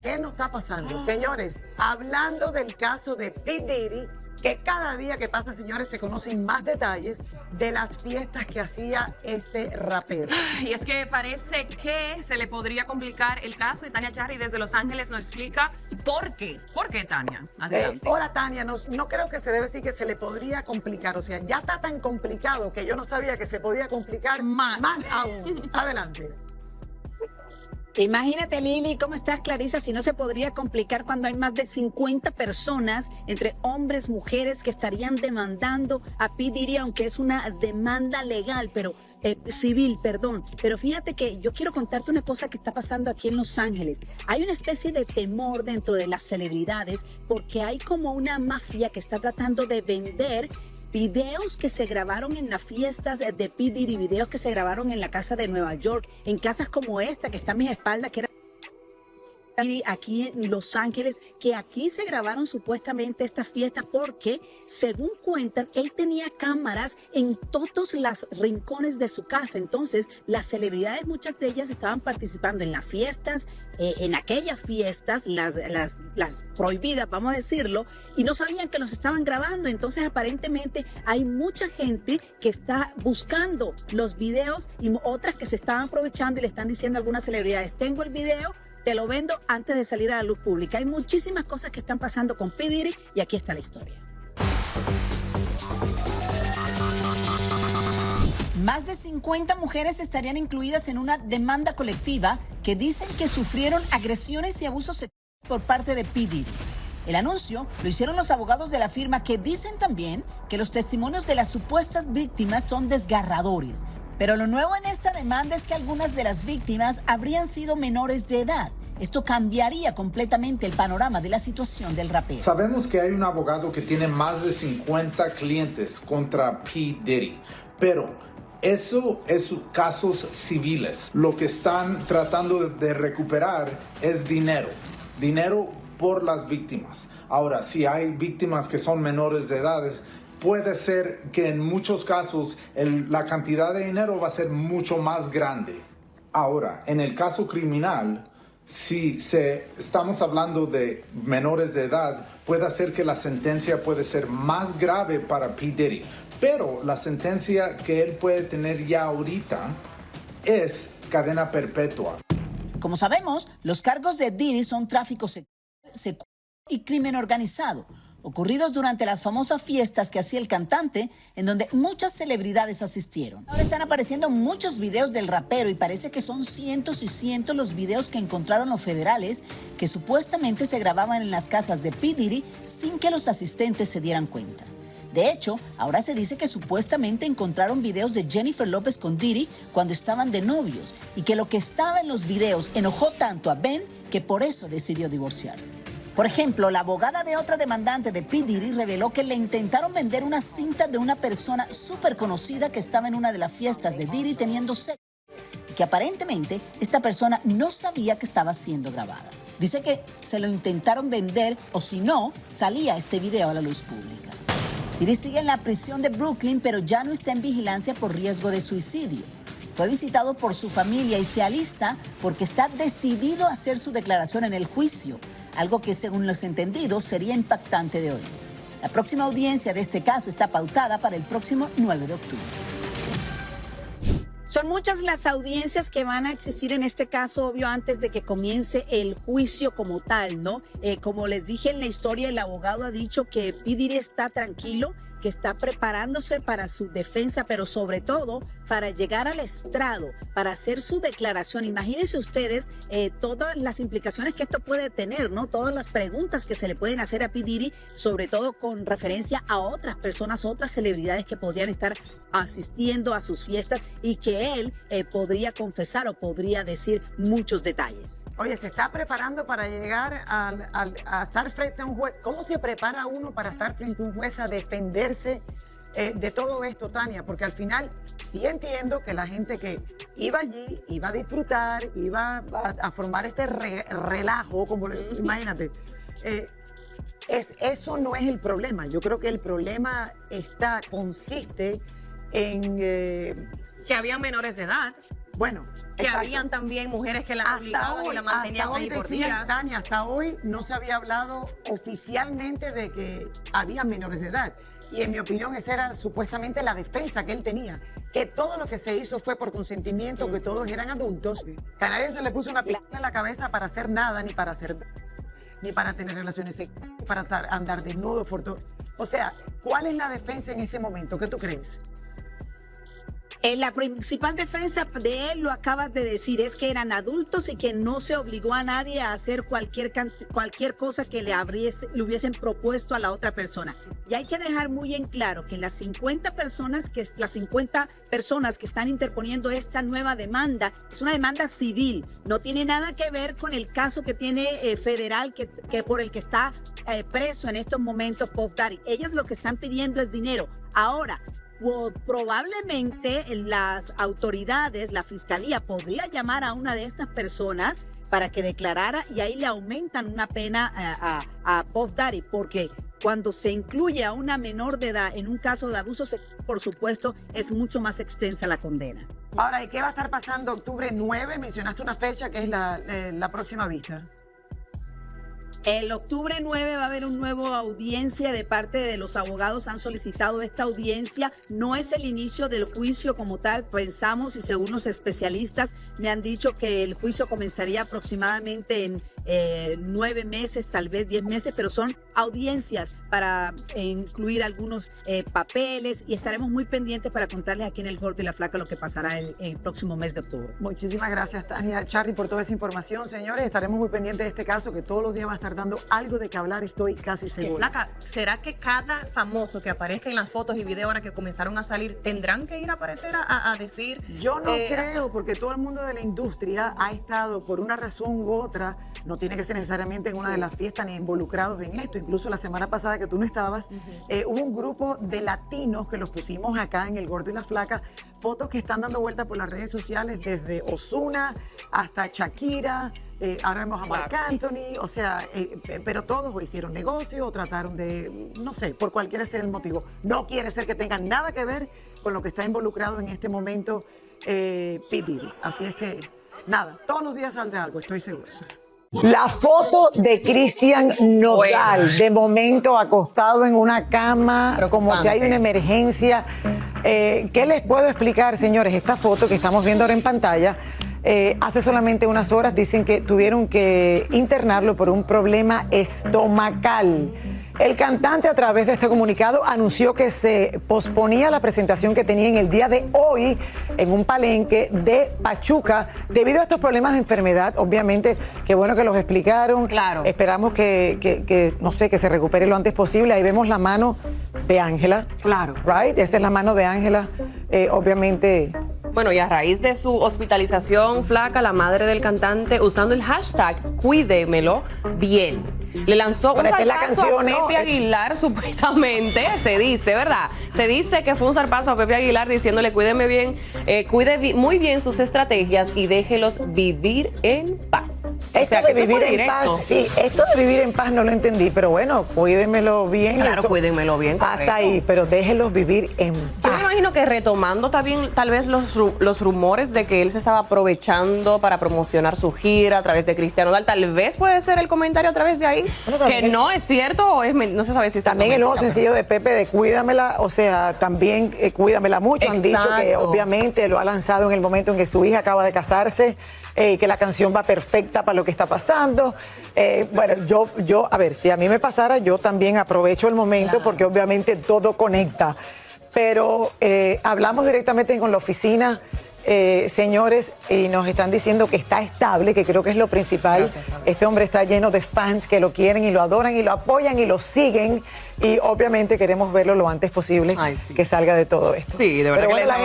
¿Qué nos está pasando? Señores, hablando del caso de P. Diddy, que cada día que pasa, señores, se conocen más detalles de las fiestas que hacía este rapero. Y es que parece que se le podría complicar el caso y Tania Charry desde Los Ángeles nos explica por qué. ¿Por qué, Tania? Adelante. Hola, Tania, no creo que se debe decir que se le podría complicar. O sea, ya está tan complicado que yo no sabía que se podía complicar más aún. Adelante. Imagínate, Lili, ¿cómo estás, Clarisa? Si no se podría complicar cuando hay más de 50 personas, entre hombres, mujeres, que estarían demandando a P. Diddy, aunque es una demanda legal, pero civil, perdón. Pero fíjate que yo quiero contarte una cosa que está pasando aquí en Los Ángeles. Hay una especie de temor dentro de las celebridades porque hay como una mafia que está tratando de vender videos que se grabaron en las fiestas de P. Diddy, videos que se grabaron en la casa de Nueva York, en casas como esta que está a mis espaldas, que era aquí en Los Ángeles, que aquí se grabaron supuestamente estas fiestas porque, según cuentan, él tenía cámaras en todos los rincones de su casa. Entonces, las celebridades, muchas de ellas estaban participando en las fiestas, en aquellas fiestas, las prohibidas, vamos a decirlo, y no sabían que los estaban grabando. Entonces, aparentemente, hay mucha gente que está buscando los videos y otras que se estaban aprovechando y le están diciendo a algunas celebridades: tengo el video, te lo vendo antes de salir a la luz pública. Hay muchísimas cosas que están pasando con P. Diddy y aquí está la historia. Más de 50 mujeres estarían incluidas en una demanda colectiva que dicen que sufrieron agresiones y abusos sexuales por parte de P. Diddy. El anuncio lo hicieron los abogados de la firma, que dicen también que los testimonios de las supuestas víctimas son desgarradores. Pero lo nuevo en esta demanda es que algunas de las víctimas habrían sido menores de edad. Esto cambiaría completamente el panorama de la situación del rapero. Sabemos que hay un abogado que tiene más de 50 clientes contra P. Diddy, pero eso es casos civiles. Lo que están tratando de recuperar es dinero por las víctimas. Ahora, si hay víctimas que son menores de edad, puede ser que en muchos casos la cantidad de dinero va a ser mucho más grande. Ahora, en el caso criminal, si estamos hablando de menores de edad, puede ser que la sentencia puede ser más grave para P. Diddy. Pero la sentencia que él puede tener ya ahorita es cadena perpetua. Como sabemos, los cargos de Diddy son tráfico sexual, secuestro y crimen organizado, ocurridos durante las famosas fiestas que hacía el cantante, en donde muchas celebridades asistieron. Ahora están apareciendo muchos videos del rapero y parece que son cientos y cientos los videos que encontraron los federales que supuestamente se grababan en las casas de P. Diddy sin que los asistentes se dieran cuenta. De hecho, ahora se dice que supuestamente encontraron videos de Jennifer López con Diddy cuando estaban de novios y que lo que estaba en los videos enojó tanto a Ben que por eso decidió divorciarse. Por ejemplo, la abogada de otra demandante de P. Diddy reveló que le intentaron vender una cinta de una persona súper conocida que estaba en una de las fiestas de Diddy teniendo sexo y que aparentemente esta persona no sabía que estaba siendo grabada. Dice que se lo intentaron vender o si no, salía este video a la luz pública. Diddy sigue en la prisión de Brooklyn, pero ya no está en vigilancia por riesgo de suicidio. Fue visitado por su familia y se alista porque está decidido a hacer su declaración en el juicio, algo que, según los entendidos, sería impactante de hoy. La próxima audiencia de este caso está pautada para el próximo 9 de octubre. Son muchas las audiencias que van a existir en este caso, obvio, antes de que comience el juicio como tal, ¿no? Como les dije en la historia, el abogado ha dicho que P. Diddy está tranquilo, que está preparándose para su defensa, pero sobre todo para llegar al estrado, para hacer su declaración. Imagínense ustedes todas las implicaciones que esto puede tener, ¿no? Todas las preguntas que se le pueden hacer a P. Diddy, sobre todo con referencia a otras personas, otras celebridades que podrían estar asistiendo a sus fiestas y que él podría confesar o podría decir muchos detalles. Oye, se está preparando para llegar a estar frente a un juez. ¿Cómo se prepara uno para estar frente a un juez a defenderse de todo esto, Tania? Porque al final sí entiendo que la gente que iba allí, iba a disfrutar, iba a formar este relajo, como imagínate, eso no es el problema. Yo creo que el problema consiste en... Que había menores de edad. Bueno, que Exacto. habían también mujeres que la obligaban y la mantenían ahí por días. Tania, hasta hoy no se había hablado oficialmente de que había menores de edad. Y en mi opinión esa era supuestamente la defensa que él tenía. Que todo lo que se hizo fue por consentimiento, que todos eran adultos. Que a nadie se le puso una pistola en la cabeza para hacer nada, ni para hacer, ni para tener relaciones sexuales, ni para andar desnudos por todo. O sea, ¿cuál es la defensa en este momento? ¿Qué tú crees? La principal defensa de él, lo acabas de decir, es que eran adultos y que no se obligó a nadie a hacer cualquier cosa que le hubiesen propuesto a la otra persona. Y hay que dejar muy en claro que las 50 personas que están interponiendo esta nueva demanda es una demanda civil. No tiene nada que ver con el caso que tiene federal que por el que está preso en estos momentos Puff Daddy. Ellas lo que están pidiendo es dinero. Ahora, probablemente las autoridades, la fiscalía podría llamar a una de estas personas para que declarara y ahí le aumentan una pena a Puff Daddy, porque cuando se incluye a una menor de edad en un caso de abuso sexual, por supuesto, es mucho más extensa la condena. Ahora, ¿y qué va a estar pasando octubre 9? Mencionaste una fecha que es la próxima vista. El octubre 9 va a haber una nueva audiencia de parte de los abogados. Han solicitado esta audiencia. No es el inicio del juicio como tal. Pensamos y según los especialistas me han dicho que el juicio comenzaría aproximadamente en 9 meses, tal vez 10 meses, pero son audiencias para incluir algunos papeles y estaremos muy pendientes para contarles aquí en El Gordo y la Flaca lo que pasará el próximo mes de octubre. Muchísimas gracias, Tania Charry, por toda esa información. Señores, estaremos muy pendientes de este caso que todos los días va a estar dando algo de que hablar, estoy casi segura. Flaca, ¿será que cada famoso que aparezca en las fotos y videos ahora que comenzaron a salir tendrán que ir a aparecer a decir? Yo no creo, porque todo el mundo de la industria ha estado por una razón u otra, no tiene que ser necesariamente en una de las fiestas ni involucrados en esto. Incluso la semana pasada que tú no estabas, hubo un grupo de latinos que los pusimos acá en El Gordo y la Flaca, fotos que están dando vuelta por las redes sociales desde Ozuna hasta Shakira, ahora vemos a Marc Anthony, o sea, pero todos o hicieron negocio o trataron de, no sé, por cualquiera sea el motivo. No quiere ser que tengan nada que ver con lo que está involucrado en este momento P. Diddy. Así es que, nada, todos los días saldrá algo, estoy segura. La foto de Cristian Nodal, de momento acostado en una cama, como si hay una emergencia. ¿Qué les puedo explicar, señores? Esta foto que estamos viendo ahora en pantalla, hace solamente unas horas dicen que tuvieron que internarlo por un problema estomacal. El cantante, a través de este comunicado, anunció que se posponía la presentación que tenía en el día de hoy en un palenque de Pachuca debido a estos problemas de enfermedad. Obviamente, qué bueno que los explicaron. Claro. Esperamos que no sé, que se recupere lo antes posible. Ahí vemos la mano de Ángela. Claro. Right? Esta es la mano de Ángela. Obviamente. Bueno, y a raíz de su hospitalización, Flaca, la madre del cantante, usando el hashtag Cuídemelo Bien, le lanzó un zarpazo a Pepe Aguilar, supuestamente, se dice, ¿verdad? Se dice que fue un zarpazo a Pepe Aguilar diciéndole cuídeme bien, cuide muy bien sus estrategias y déjelos vivir en paz. Esto de vivir en paz, sí, esto de vivir en paz no lo entendí, pero bueno, cuídemelo bien. Claro, eso, cuídemelo bien, correcto. hasta ahí, pero déjenlos vivir en paz. Yo me imagino que retomando también tal vez los rumores de que él se estaba aprovechando para promocionar su gira a través de Cristian Nodal, tal vez puede ser el comentario a través de ahí, bueno, que no es cierto o es, no se sabe si es también el nuevo sencillo de Pepe de Cuídamela, o sea, también Cuídamela mucho. Exacto. Han dicho que obviamente lo ha lanzado en el momento en que su hija acaba de casarse, que la canción va perfecta para lo que está pasando. Bueno, yo, a ver, si a mí me pasara, yo también aprovecho el momento porque obviamente todo conecta. Pero hablamos directamente con la oficina, señores, y nos están diciendo que está estable, que creo que es lo principal. Este hombre está lleno de fans que lo quieren y lo adoran y lo apoyan y lo siguen. Y obviamente queremos verlo lo antes posible, que salga de todo esto. Sí, de verdad. Pero que bueno,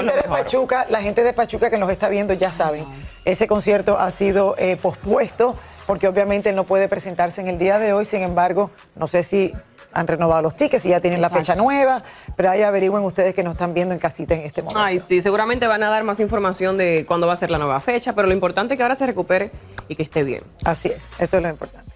la gente de Pachuca que nos está viendo ya saben, ese concierto ha sido pospuesto porque obviamente él no puede presentarse en el día de hoy. Sin embargo, no sé si han renovado los tickets y ya tienen la fecha nueva, pero ahí averigüen ustedes que nos están viendo en casita en este momento. Ay, sí, seguramente van a dar más información de cuándo va a ser la nueva fecha, pero lo importante es que ahora se recupere y que esté bien. Así es, eso es lo importante.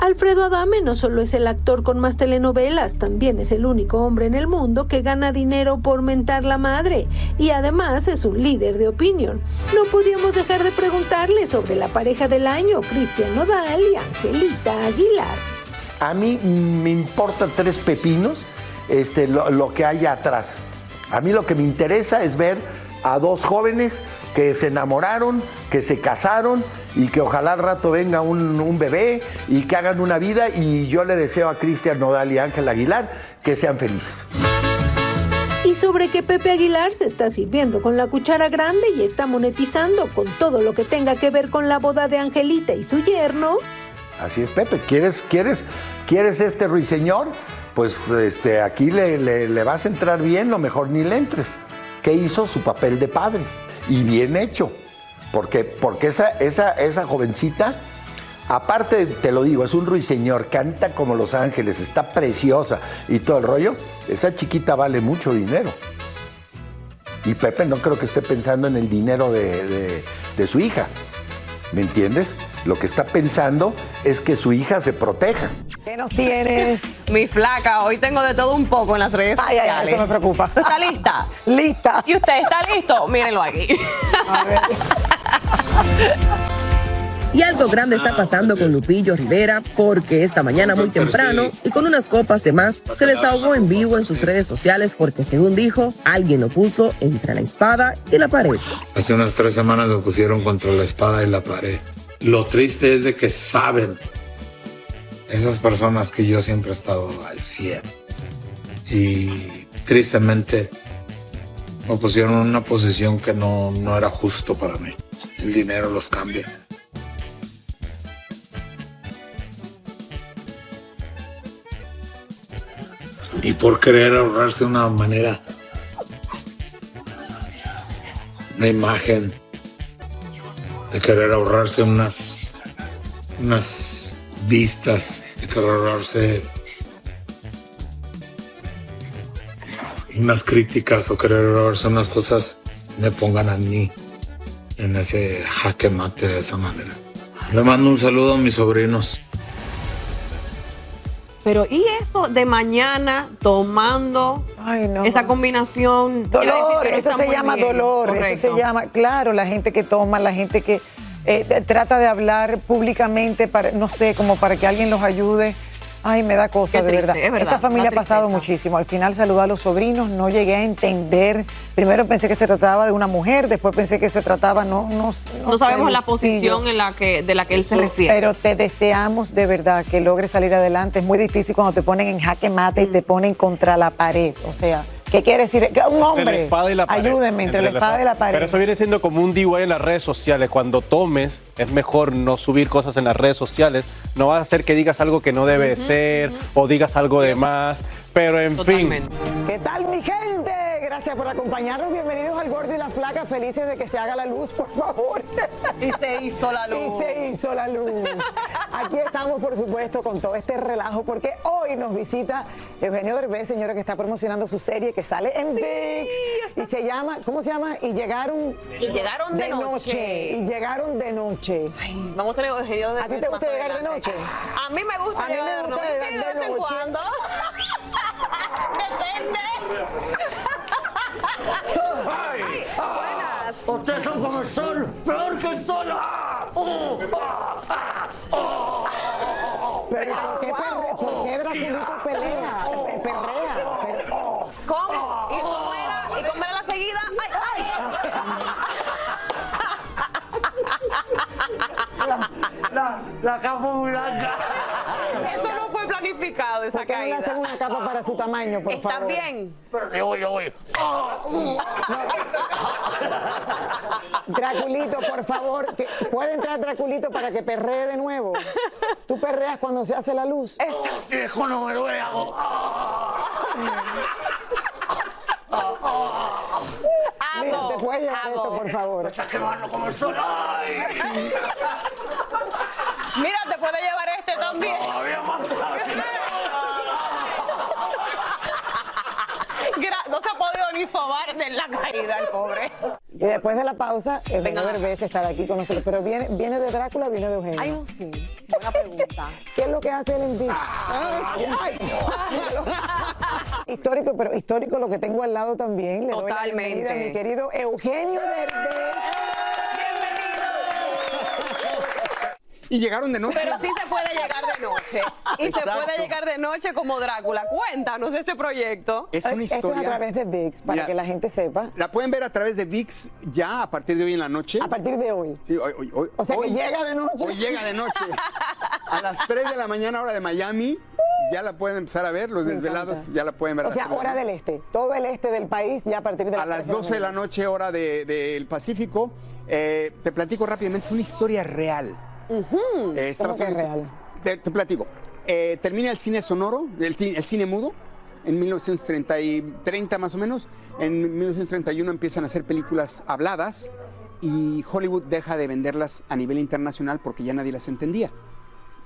Alfredo Adame no solo es el actor con más telenovelas, también es el único hombre en el mundo que gana dinero por mentar la madre y además es un líder de opinión. No podíamos dejar de preguntarle sobre la pareja del año, Cristian Nodal y Angelita Aguilar. A mí me importa 3 pepinos lo que hay atrás. A mí lo que me interesa es ver a 2 jóvenes que se enamoraron, que se casaron y que ojalá al rato venga un bebé y que hagan una vida, y yo le deseo a Cristian Nodal y a Ángel Aguilar que sean felices. Y sobre que Pepe Aguilar se está sirviendo con la cuchara grande y está monetizando con todo lo que tenga que ver con la boda de Angelita y su yerno. Así es, Pepe, ¿quieres este ruiseñor? Pues aquí le vas a entrar bien, lo mejor ni le entres. ¿Qué hizo? Su papel de padre. Y bien hecho. Porque esa jovencita, aparte, te lo digo, es un ruiseñor, canta como Los Ángeles, está preciosa y todo el rollo. Esa chiquita vale mucho dinero. Y Pepe no creo que esté pensando en el dinero de su hija. ¿Me entiendes? Lo que está pensando es que su hija se proteja. ¿Qué nos tienes? Mi flaca, hoy tengo de todo un poco en las redes sociales. Ay, eso me preocupa. ¿Tú estás lista? Lista. ¿Y usted está listo? Mírenlo aquí. A ver. Y algo grande está pasando con Lupillo Rivera, porque esta mañana muy temprano y con unas copas de más se desahogó en vivo en sus redes sociales porque, según dijo, alguien lo puso entre la espada y la pared. Hace unas 3 semanas me pusieron contra la espada y la pared. Lo triste es de que saben esas personas que yo siempre he estado al 100. Y tristemente me pusieron en una posición que no era justo para mí. El dinero los cambia. Y por querer ahorrarse una imagen, de querer ahorrarse unas vistas, de querer ahorrarse unas críticas o querer ahorrarse unas cosas, me pongan a mí en ese jaque mate de esa manera. Le mando un saludo a mis sobrinos. Pero ¿y eso de mañana tomando esa combinación? Dolor, eso se llama dolor, eso se llama, claro, la gente que toma, la gente que trata de hablar públicamente, para, no sé, como para que alguien los ayude. Ay, me da cosa, de verdad. Esta familia ha pasado muchísimo. Al final saludó a los sobrinos, no llegué a entender. Primero pensé que se trataba de una mujer, después pensé que se trataba, no sabemos la posición de la que él se refiere. Pero te deseamos de verdad que logres salir adelante. Es muy difícil cuando te ponen en jaque mate y te ponen contra la pared. O sea, ¿qué quiere decir? Un hombre, entre la espada y la pared. Ayúdenme, entre la espada y la pared. Pero eso viene siendo como un DIY en las redes sociales. Cuando tomes, es mejor no subir cosas en las redes sociales. No va a hacer que digas algo que no debe ser o digas algo de más. Pero en fin. ¿Qué tal, mi gente? Gracias por acompañarnos. Bienvenidos al Gordo y la Flaca. Felices de que se haga la luz, por favor. Y se hizo la luz. Y se hizo la luz. Aquí estamos, por supuesto, con todo este relajo, porque hoy nos visita Eugenio Derbez, señora, que está promocionando su serie que sale en ViX. Y se llama, ¿cómo se llama? Y llegaron de noche. Y llegaron de noche. Ay, vamos a tener Eugenio Derbez. ¿A ti te gusta llegar de noche? A mí me gusta llegar de noche. Sí, de vez en cuando. Depende. Buenas. Ustedes son como el sol, peor que el sol. Pero ¿por qué Draculito pelea? Perrea. ¿Cómo? ¿Y cómo era la seguida? ¡Ay, La capa muy blanca. Eso no fue planificado, esa caída. ¿Por qué no le hacen una capa para su tamaño, por favor? ¿Está bien? Pero yo voy. Draculito, por favor, ¿puede entrar Draculito para que perree de nuevo? ¿Tú perreas cuando se hace la luz? Eso. Viejo, no me lo hago. Mira, ¿te puedes llevar esto, por favor? Me estás quemando como el sol. Ay. Mira, te puede llevar este también. Todavía más. No se ha podido ni sobar de la caída, el pobre. Y después de la pausa, Eugenio Derbez estará aquí con nosotros. Pero ¿viene de Drácula o viene de Eugenio? Ay, no sé. buena pregunta. ¿Qué es lo que hace él en VIX? Histórico, pero histórico lo que tengo al lado también. Le doy la bienvenida a mi querido Eugenio Derbez. Y llegaron de noche. Pero sí se puede llegar de noche. Y Exacto. se puede llegar de noche como Drácula. Cuéntanos de este proyecto. Es una historia. Esto es a través de VIX, para que la gente sepa. La pueden ver a través de VIX ya a partir de hoy en la noche. A partir de hoy. Sí, hoy. O sea, que llega de noche. Hoy llega de noche. A las 3 de la mañana, hora de Miami, ya la pueden empezar a ver. Los desvelados ya la pueden ver. O sea, hora del este. Todo el este del país ya a partir de a las 12 de la noche, hora del Pacífico. Te platico rápidamente, es una historia real. ¿Cómo que es real? Te platico. Termina el cine sonoro, el cine mudo, en 1930 más o menos. En 1931 empiezan a hacer películas habladas y Hollywood deja de venderlas a nivel internacional porque ya nadie las entendía.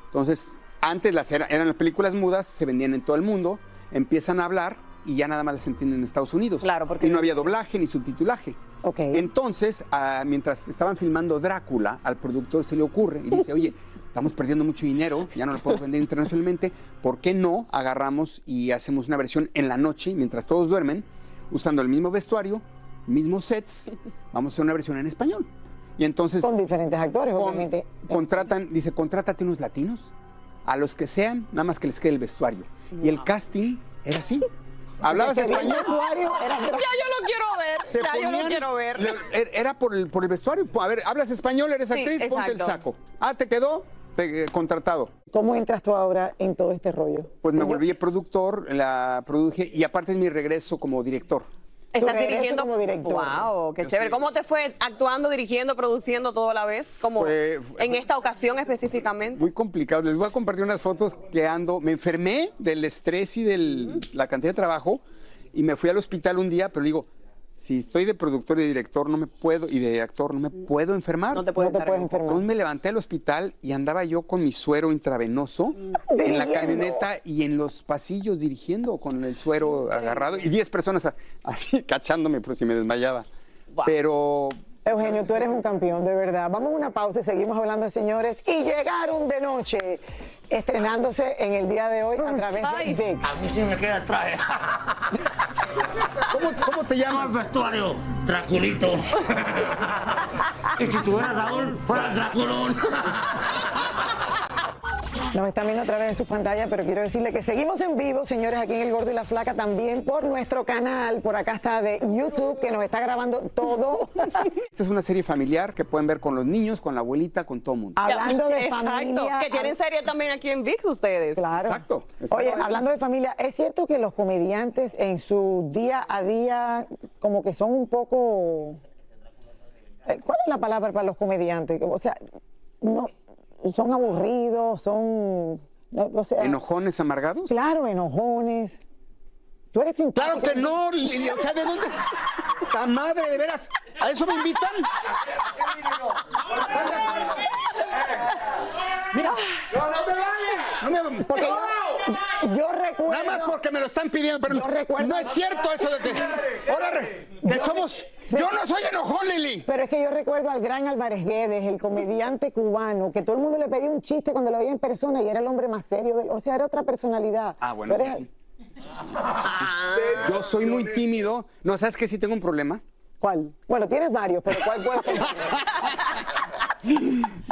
Entonces, antes eran las películas mudas, se vendían en todo el mundo, empiezan a hablar y ya nada más las entienden en Estados Unidos. Claro, porque y no había doblaje ni subtitulaje. Okay. Entonces, mientras estaban filmando Drácula, al productor se le ocurre y dice, oye, estamos perdiendo mucho dinero, ya no lo podemos vender internacionalmente, ¿por qué no agarramos y hacemos una versión en la noche, mientras todos duermen, usando el mismo vestuario, mismos sets, vamos a hacer una versión en español? Y entonces... Con diferentes actores, obviamente. Contrátate unos latinos, a los que sean, nada más que les quede el vestuario. Y el casting era así. ¿Hablabas español? Ya yo lo quiero ver. Ya yo lo quiero ver. Era por el vestuario. A ver, ¿hablas español? ¿Eres actriz? Ponte el saco. Ah, ¿te quedó? Contratado. ¿Cómo entras tú ahora en todo este rollo? Pues me volví productor, la produje y aparte es mi regreso como director. Estás dirigiendo como director. Wow, qué chévere. ¿Cómo te fue actuando, dirigiendo, produciendo todo a la vez? Como en esta ocasión específicamente. Muy complicado. Les voy a compartir unas fotos que me enfermé del estrés y de la cantidad de trabajo y me fui al hospital un día, pero digo, si estoy de productor y de director y de actor, no me puedo enfermar. No te puedes enfermar. Entonces me levanté al hospital y andaba yo con mi suero intravenoso en la camioneta y en los pasillos dirigiendo con el suero agarrado y 10 personas así cachándome por si me desmayaba. Wow. Pero... Eugenio, tú eres un campeón, de verdad. Vamos a una pausa y seguimos hablando, señores. Y llegaron de noche, estrenándose en el día de hoy a través de VIX. A mí sí me queda traje. ¿Cómo te llamas? Vestuario, Draculito. Y si tuviera Raúl, fuera Draculón. Nos están viendo a través de sus pantallas, pero quiero decirle que seguimos en vivo, señores, aquí en El Gordo y la Flaca, también por nuestro canal. Por acá está de YouTube, que nos está grabando todo. Esta es una serie familiar que pueden ver con los niños, con la abuelita, con todo el mundo. Hablando de Exacto, familia... que tienen serie también aquí en VIX ustedes. Claro. Exacto. Oye, hablando de familia, ¿es cierto que los comediantes en su día a día como que son un poco... ¿Cuál es la palabra para los comediantes? O sea, no... ¿Son aburridos? ¿Son...? No, o sea, ¿Enojones amargados? Claro, enojones. ¿Tú eres simpático? ¡Claro que no! Lili, o sea, ¿de dónde es? ¡Ta madre, de veras! ¿A eso me invitan? Mira. ¡No, no te vayas! No me... Porque yo recuerdo... Nada más porque me lo están pidiendo, pero no es cierto eso de que... Ahora, que somos... Yo no soy enojón, Lili. Pero es que yo recuerdo al gran Álvarez Guedes, el comediante cubano, que todo el mundo le pedía un chiste cuando lo veía en persona y era el hombre más serio. O sea, era otra personalidad. Ah, bueno, Pero sí. Eso sí. Yo soy muy tímido. No, ¿sabes qué? Sí tengo un problema. ¿Cuál? Bueno, tienes varios, pero ¿cuál puedes contar?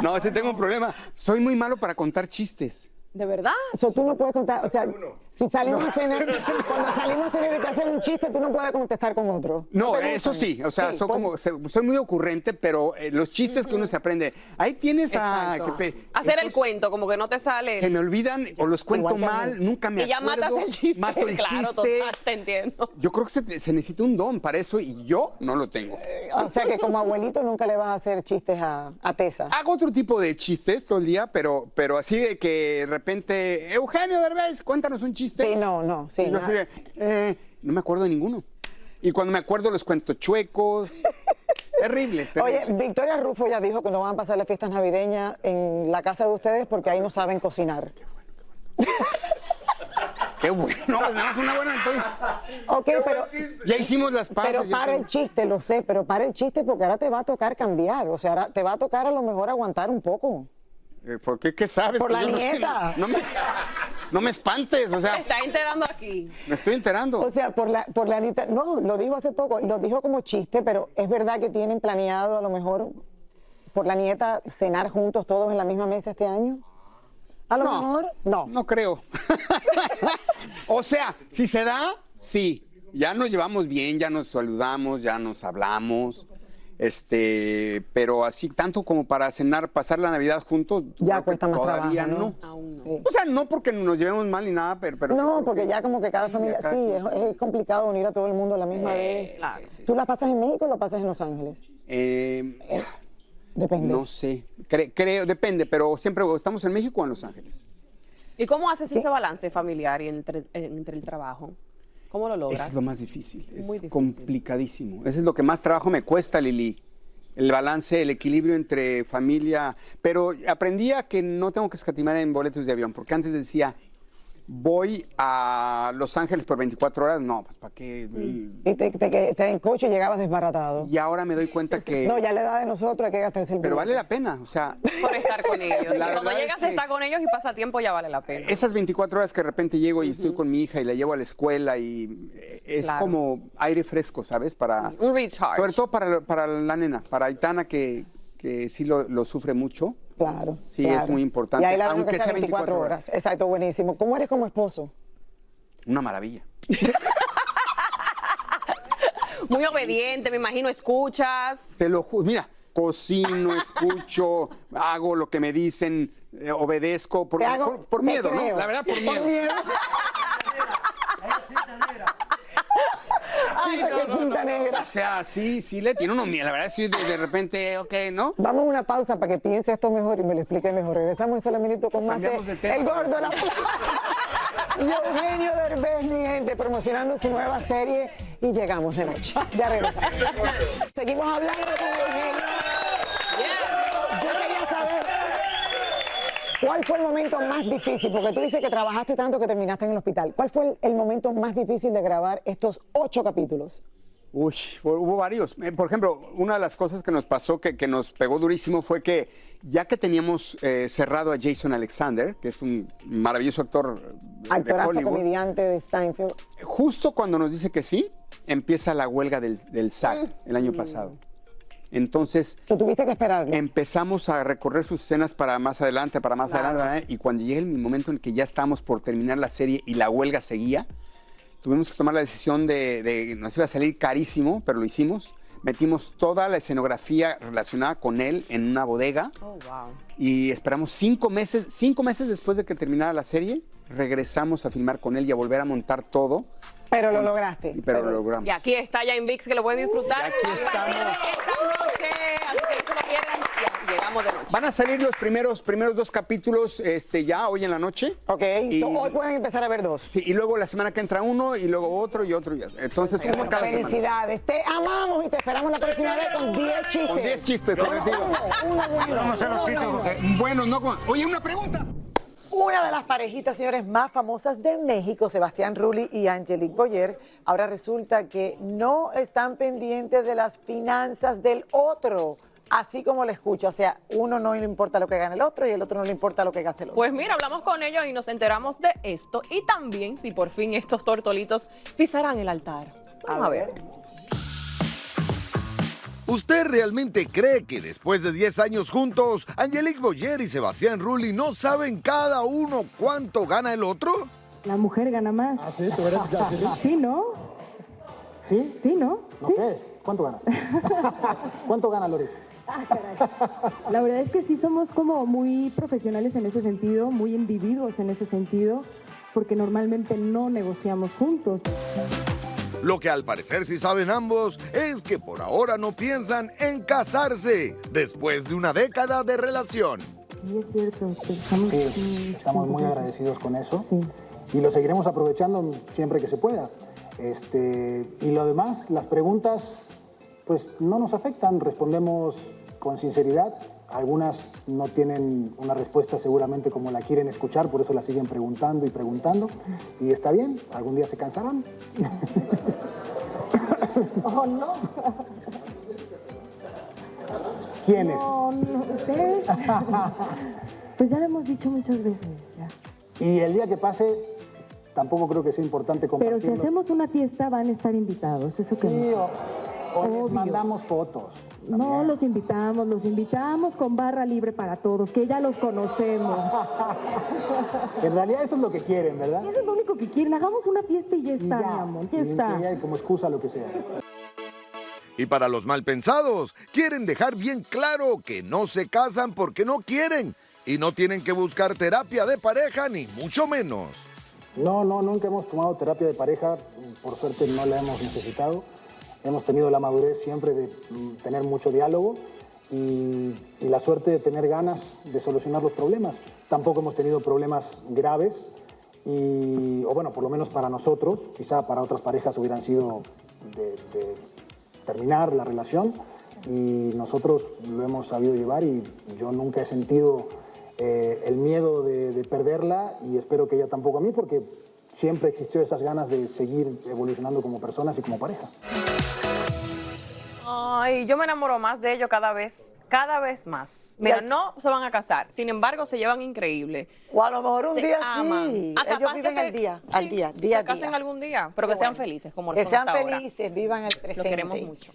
No, sí tengo un problema. Soy muy malo para contar chistes. ¿De verdad? Eso tú no puedes contar, o sea, si salimos a cenar, cuando salimos a cenar y te hacen un chiste, tú no puedes contestar con otro. No, eso sí, o sea, Sí, soy muy ocurrente, pero los chistes que uno se aprende, ahí tienes Exacto. Hacer el cuento, como que no te sale. Se me olvidan o los cuento mal, nunca me y ya acuerdo. matas el chiste. Mato el claro, chiste. total, te entiendo. Yo creo que se necesita un don para eso y yo no lo tengo. O sea que como abuelito nunca le vas a hacer chistes a Tessa. Hago otro tipo de chistes todo el día, pero así de que de repente, Eugenio Derbez, cuéntanos un chiste. Sí, no. Sí, Y yo así de, no me acuerdo de ninguno. Y cuando me acuerdo los cuento chuecos. Terrible. Oye, Victoria Rufo ya dijo que no van a pasar las fiestas navideñas en la casa de ustedes porque ahí no saben cocinar. Qué bueno, pues nada más una buena entonces. Ok, pero... Ya hicimos las paces. Pero para el chiste, lo sé, pero para el chiste porque ahora te va a tocar cambiar. O sea, ahora te va a tocar a lo mejor aguantar un poco. ¿Por qué? ¿Qué sabes? Por Que la yo no sé, nieta. no me espantes, o sea. Se está enterando aquí. Me estoy enterando. O sea, por la nieta. No, lo dijo hace poco, lo dijo como chiste, pero es verdad que tienen planeado a lo mejor por la nieta cenar juntos todos en la misma mesa este año. A lo mejor, no. No creo. O sea, si se da, sí. Ya nos llevamos bien, ya nos saludamos, ya nos hablamos. Pero así tanto como para cenar, pasar la Navidad juntos, ya cuesta más todavía trabajo, no. Sí. O sea, no porque nos llevemos mal ni nada, pero no, porque ya como que cada familia, sí, es complicado unir a todo el mundo a la misma vez. Claro. ¿Tú la pasas en México o la pasas en Los Ángeles? Depende. No sé, creo, depende, pero siempre estamos en México o en Los Ángeles. ¿Y cómo haces ese balance familiar y entre el trabajo? ¿Cómo lo logras? Eso es lo más difícil, Muy es difícil. complicadísimo. Eso es lo que más trabajo me cuesta, Lili. El balance, el equilibrio entre familia. Pero aprendí a que no tengo que escatimar en boletos de avión, porque antes decía, voy a Los Ángeles por 24 horas, no, pues ¿para qué? Y te en coche y llegabas desbaratado. Y ahora me doy cuenta que... No, ya la edad de nosotros hay que gastarse el Pero billete. vale la pena, o sea... Por estar con ellos. La Cuando verdad llegas es a que- estar con ellos y pasa tiempo, ya vale la pena. Esas 24 horas que de repente llego y estoy con mi hija y la llevo a la escuela y es Claro. como aire fresco, ¿sabes? Para, Un recharge. sobre todo para la nena, para Aitana que sí lo sufre mucho. Claro. Sí, claro. es muy importante, Y ahí la dejo aunque que sea 24 horas. Exacto, buenísimo. ¿Cómo eres como esposo? Una maravilla. Muy obediente, me imagino, escuchas. Te lo juro. Mira, cocino, escucho, hago lo que me dicen, obedezco por Te miedo, ¿no? creo. La verdad, por miedo. Dice que es cinta negra. O sea, sí, le tiene uno miedo. La verdad, sí, de repente, ok, ¿no? Vamos a una pausa para que piense esto mejor y me lo explique mejor. Regresamos en solo minuto con más Cambiamos de tema. El Gordo, la y Eugenio Derbez, mi gente, promocionando su nueva serie y llegamos de noche. Ya regresamos. Seguimos hablando con Eugenio. Yo quería saber cuál fue el momento más difícil, porque tú dices que trabajaste tanto que terminaste en el hospital. ¿Cuál fue el momento más difícil de grabar estos 8 capítulos? Uy, hubo varios. Por ejemplo, una de las cosas que nos pasó, que nos pegó durísimo, fue que ya que teníamos cerrado a Jason Alexander, que es un maravilloso actor de Actorazo, Hollywood, comediante de Steinfeld. justo cuando nos dice que sí, empieza la huelga del SAG el año pasado. Entonces, tuviste que esperarlo. Empezamos a recorrer sus escenas para más adelante, y cuando llega el momento en que ya estábamos por terminar la serie y la huelga seguía, tuvimos que tomar la decisión nos iba a salir carísimo, pero lo hicimos. Metimos toda la escenografía relacionada con él en una bodega. Oh, wow. Y esperamos 5 meses. 5 meses después de que terminara la serie, regresamos a filmar con él y a volver a montar todo. Pero lo lograste. Pero lo logramos. Y aquí está ya en VIX, que lo pueden disfrutar. Y aquí estamos. Esta noche, así que no se lo pierdan. Y llegamos de noche. Van a salir los primeros 2 capítulos ya hoy en la noche. Ok, hoy pueden empezar a ver 2. Sí, y luego la semana que entra uno, y luego otro y otro. Entonces, uno cada semana. Felicidades, te amamos y te esperamos la próxima vez con 10 chistes. Con 10 chistes, prometido. Uno bueno. Vamos a hacer los chistes porque buenos, no con... Oye, una pregunta. Una de las parejitas, señores, más famosas de México, Sebastián Rulli y Angelique Boyer, ahora resulta que no están pendientes de las finanzas del otro, así como le escucho. O sea, uno no le importa lo que gane el otro y el otro no le importa lo que gaste el otro. Pues mira, hablamos con ellos y nos enteramos de esto y también si por fin estos tortolitos pisarán el altar. Vamos a ver. ¿Usted realmente cree que después de 10 años juntos, Angelique Boyer y Sebastián Rulli no saben cada uno cuánto gana el otro? La mujer gana más. ¿Ah, sí? ¿Tú eres Angelique? Sí, ¿no? ¿Sí? Sí, ¿no? No Sí. sé. ¿Cuánto gana? ¿Cuánto gana Lori? Ah, caray. La verdad es que sí somos como muy profesionales en ese sentido, muy individuos en ese sentido, porque normalmente no negociamos juntos. Lo que al parecer sí saben ambos es que por ahora no piensan en casarse después de una década de relación. Sí, es cierto. Estamos, Estamos muy agradecidos con eso. Sí. Y lo seguiremos aprovechando siempre que se pueda. Y lo demás, las preguntas, pues no nos afectan. Respondemos con sinceridad. Algunas no tienen una respuesta seguramente como la quieren escuchar, por eso la siguen preguntando y preguntando. Y está bien, algún día se cansarán. Oh, no. ¿Quiénes? No, no, ustedes. Pues ya lo hemos dicho muchas veces. Ya. Y el día que pase, tampoco creo que sea importante compartirlo. Pero si hacemos una fiesta, van a estar invitados. Eso que sí, no. o les mandamos fotos. No, los invitamos con barra libre para todos, que ya los conocemos. En realidad eso es lo que quieren, ¿verdad? Eso es lo único que quieren. Hagamos una fiesta y ya está, mi amor, ya está. Y como excusa lo que sea. Y para los malpensados, quieren dejar bien claro que no se casan porque no quieren y no tienen que buscar terapia de pareja ni mucho menos. No, nunca hemos tomado terapia de pareja, por suerte no la hemos necesitado. Hemos tenido la madurez siempre de tener mucho diálogo y la suerte de tener ganas de solucionar los problemas. Tampoco hemos tenido problemas graves o bueno, por lo menos para nosotros, quizá para otras parejas hubieran sido de terminar la relación y nosotros lo hemos sabido llevar y yo nunca he sentido el miedo de perderla y espero que ella tampoco a mí porque siempre existió esas ganas de seguir evolucionando como personas y como pareja. Ay, yo me enamoro más de ellos cada vez más. Mira, no se van a casar, sin embargo se llevan increíble. O a lo mejor un día sí. Ellos viven al día. Se casen algún día, pero que sean felices como que sean hasta ahora. felices, vivan el presente. Lo queremos mucho.